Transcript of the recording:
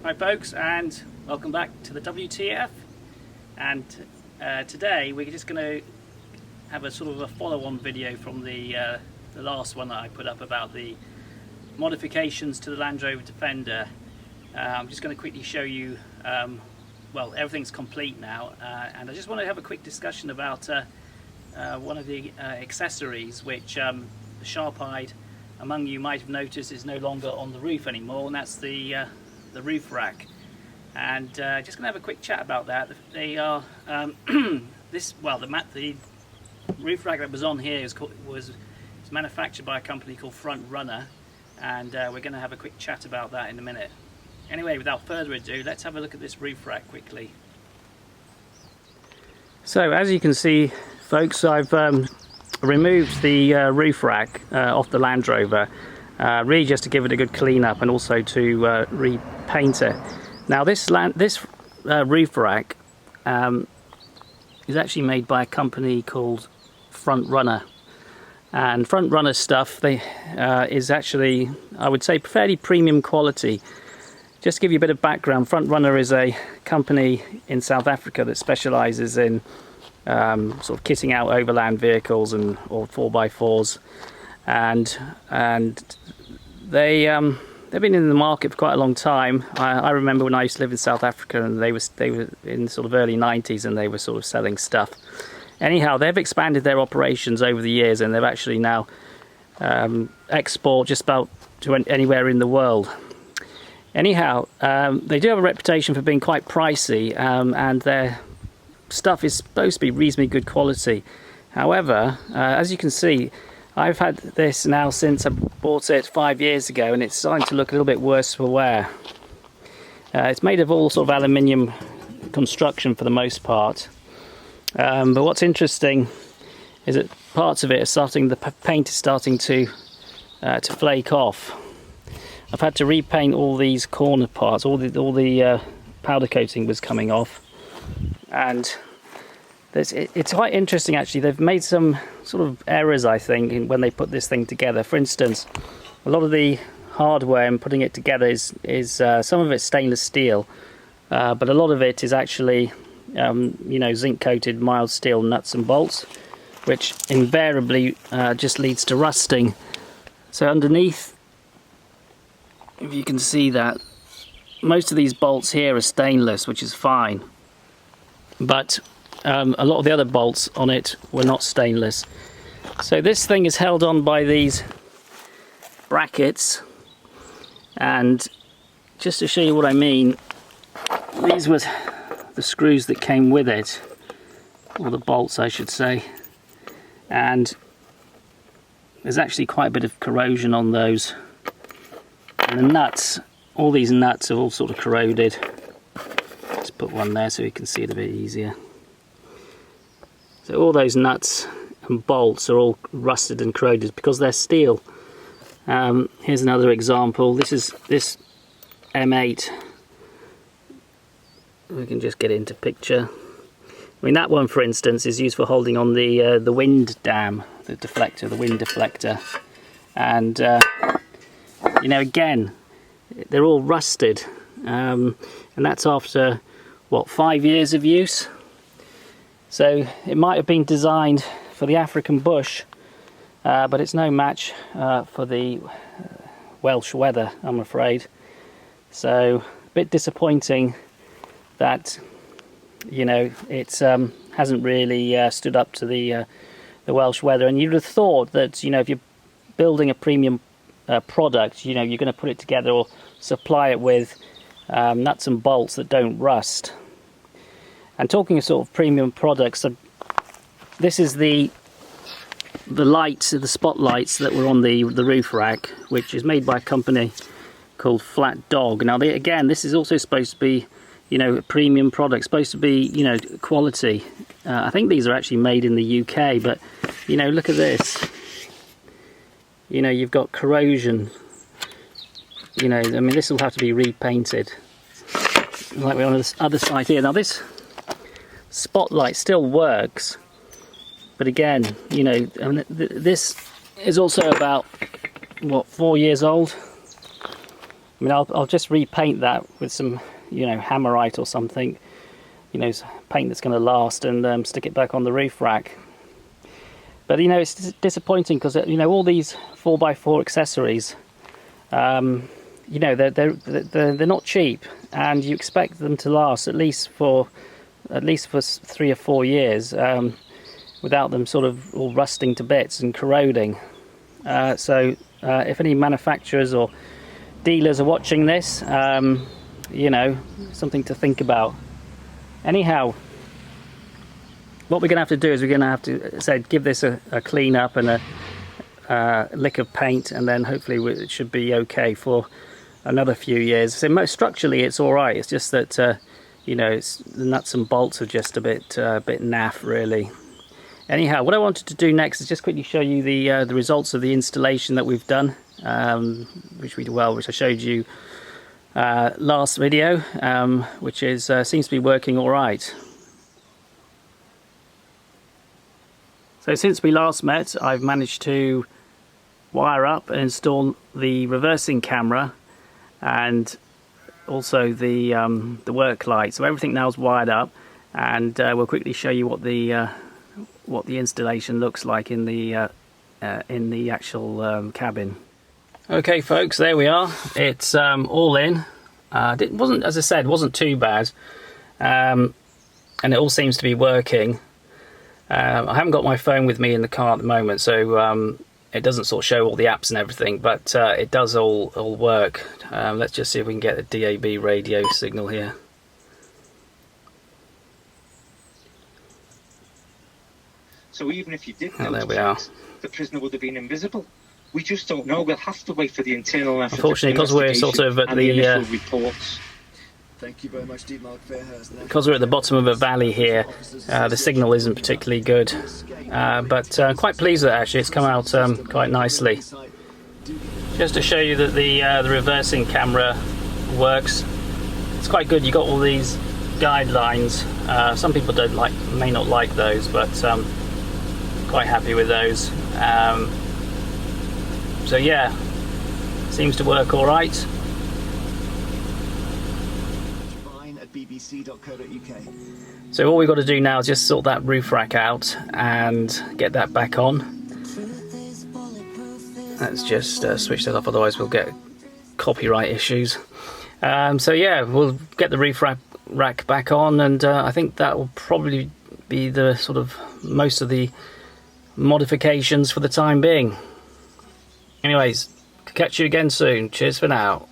Hi folks, and welcome back to the WTF. And today we're just going to have a sort of a follow-on video from the last one that I put up about the modifications to the Land Rover Defender. I'm just going to quickly show you, well, everything's complete now, and I just want to have a quick discussion about one of the accessories which the sharp-eyed among you might have noticed is no longer on the roof anymore, and that's the roof rack. And just going to have a quick chat about that. They are the roof rack that was on here was manufactured by a company called Frontrunner, and we're going to have a quick chat about that in a minute. Anyway, without further ado, let's have a look at this roof rack quickly. So as you can see, folks, I've removed the roof rack off the Land Rover, really just to give it a good clean up and also to repaint it. Now this roof rack is actually made by a company called Frontrunner, and Frontrunner stuff is actually, I would say, fairly premium quality. Just to give you a bit of background, Frontrunner is a company in South Africa that specialises in sort of kitting out overland vehicles or 4x4s, and they've been in the market for quite a long time. I remember when I used to live in South Africa, and they were in sort of early 90s, and they were sort of selling stuff. Anyhow, they've expanded their operations over the years, and they've actually now export just about to anywhere in the world. Anyhow, they do have a reputation for being quite pricey, and their stuff is supposed to be reasonably good quality. However, as you can see, I've had this now since I bought it 5 years ago, and it's starting to look a little bit worse for wear. It's made of all sort of aluminium construction for the most part, but what's interesting is that parts of it are the paint is starting to flake off. I've had to repaint all these corner parts. All the powder coating was coming off, and it's quite interesting actually. They've made some sort of errors, I think, when they put this thing together. For instance, a lot of the hardware in putting it together is some of it's stainless steel, but a lot of it is actually zinc coated mild steel nuts and bolts, which invariably just leads to rusting. So underneath, if you can see that, most of these bolts here are stainless, which is fine, but a lot of the other bolts on it were not stainless. So this thing is held on by these brackets, and just to show you what I mean, these were the screws that came with it, or the bolts I should say, and there's actually quite a bit of corrosion on those. And the nuts, all these nuts are all sort of corroded. Let's put one there so you can see it a bit easier. So all those nuts and bolts are all rusted and corroded because they're steel. Here's another example. This M8. We can just get into picture. I mean, that one, for instance, is used for holding on the wind dam, the deflector, the wind deflector, and again, they're all rusted, and that's after what, 5 years of use. So it might have been designed for the African bush, but it's no match for the Welsh weather, I'm afraid. So a bit disappointing that it hasn't really stood up to the Welsh weather. And you'd have thought that if you're building a premium product, you're going to put it together or supply it with nuts and bolts that don't rust. And talking of sort of premium products, this is the lights, the spotlights that were on the roof rack, which is made by a company called Flat Dog. Now again, this is also supposed to be a premium product, supposed to be quality. I think these are actually made in the UK, but look at this. You've got corrosion. I mean, this will have to be repainted, like we're on this other side here. Now this spotlight still works, but again, this is also about what, 4 years old. I mean, I'll just repaint that with some, you know, hammerite or something, you know, paint that's going to last, and stick it back on the roof rack. But you know, it's disappointing because, you know, all these 4x4 accessories, you know, they're not cheap, and you expect them to last at least for 3 or 4 years, without them sort of all rusting to bits and corroding. So if any manufacturers or dealers are watching this, you know, something to think about. Anyhow, what we're going to have to do is we're going to have to say, give this a clean up and a lick of paint, and then hopefully it should be okay for another few years. So most structurally it's all right. It's just that you know, the nuts and bolts are just a bit naff, really. Anyhow, what I wanted to do next is just quickly show you the results of the installation that we've done, which I showed you last video, which is seems to be working all right. So since we last met, I've managed to wire up and install the reversing camera and also the work light. So everything now is wired up, and we'll quickly show you what the installation looks like in the actual cabin. Okay, folks, there we are. It's all in. It wasn't, as I said, wasn't too bad, and it all seems to be working. I haven't got my phone with me in the car at the moment, so it doesn't sort of show all the apps and everything, but it does all work. Let's just see if we can get a DAB radio signal here. So even if you did oh, there we are. The prisoner would have been invisible. We just don't know. We'll have to wait for the internal effort. Unfortunately, because we're sort of at the reports. Thank you very much, because we're at the bottom of a valley here, the signal isn't particularly good, but quite pleased with it actually. It's come out quite nicely. Just to show you that the reversing camera works, it's quite good. You got all these guidelines. Some people may not like those, but quite happy with those. So yeah, seems to work all right. So all we've got to do now is just sort that roof rack out and get that back on. Let's just switch that off, otherwise we'll get copyright issues. So yeah, we'll get the roof rack back on, and I think that will probably be the sort of most of the modifications for the time being. Anyways, catch you again soon. Cheers for now.